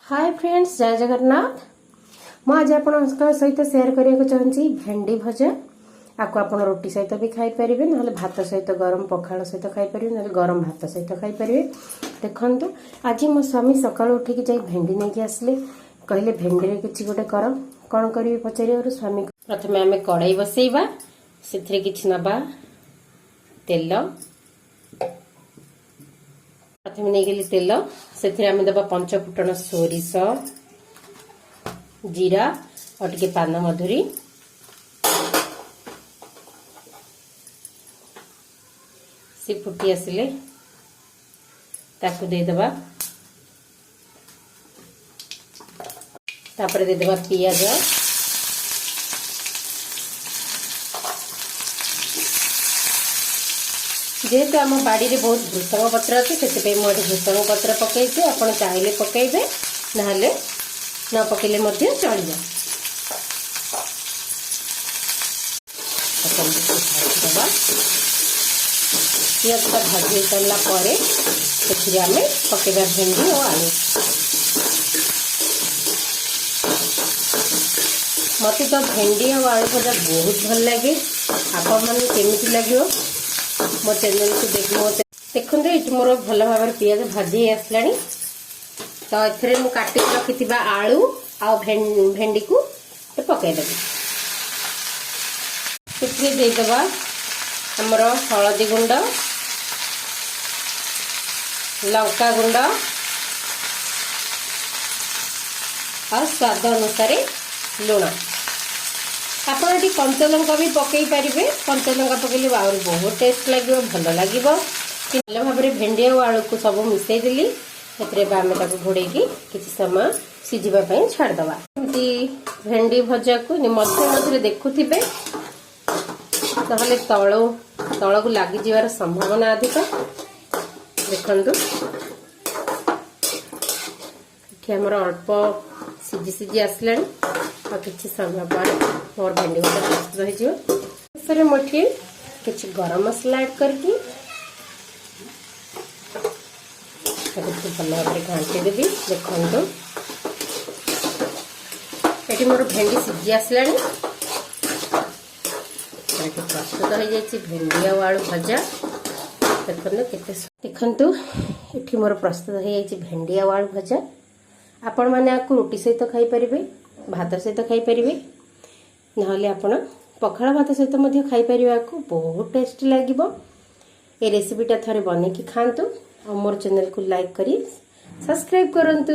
Hi friends, जय जगन्नाथ। मुझे आप सहित सेयार करने चाहूँगी भेंडी भजा। आपको आप रोटी सहित भी खाई पारे ना भात सहित गरम पखाल सहित खाई पारे ना गरम भात सहित खाई पारे। देखो आज मो स्वामी सकाल उठिक जाई भेंडी नहीं आसले, कहले भेंडी किसी गोटे कर कौन करी पचार स्वामी। प्रथम आम कड़ाई बसैबा, से किछि नबा तेल। प्रथम नहीं गली तेल से आम दबा पंच फुटन सोरिष जीरा और टिके पान मधुरी। सी फुटी आसिले ताकू देदबा, तापर देदबा पियाज। जेहेतु आम बाड़ी रे बहुत भृषंग पत्र अच्छे से मुझे भृषंग पत्र पकई आप चाहिए पकईबे ना न पकईले चल जाए। पियाज का भाजी सारा पर आम पकईबा भेंडी और आलू। मत तो भेंडी और आलू भजा बहुत भल लगे। आपण मैंने केमी लगे मो चैनल को देखो ये मोर भल भाव पियाज भाजी आसला। तो ये मुझे काटिक रखी आलू आ भेंडी को पकईदेवी। देदबा आमर हलदी गुंड, लंका गुंड और स्वाद अनुसार लुण। आपड़ ये कंचा लंका भी पकई पारे। कंचा लंका पकईले आहरी बहुत टेस्ट लगे, भल लगे। भल भाव भेंडी और आलू को सब मिसईदेली। आम घोड़े कि समय सीझापी छाड़दवा। भेंडी भजा को मध्य मध्य देखुवे ना तल को लगी जावर संभावना अधिक। देखु ये अल्प सीझी सीझी आसला और किसी समय पर मोर भेंडी भजा प्रस्तुत हो। मुझे किसी गरम मसला ऐड करके भल भाव घाटी देवी। देखो ये मोर भेंडी सीझी आसला, प्रस्तुत हो जाए भेंडी और आलू भजा। देखो ये मोर प्रस्तुत हो जाए भेंडी और आलू भजा। आपण मैंने आपको रोटी सहित खाई पारे, भात सहित खाई पारे ना पखाल भात सहित खाई पारे। आपको बहुत टेस्ट लगे। ये रेसिपीटा थरे बन खातु और मोर चैनल को लाइक करी सब्सक्राइब करंतु।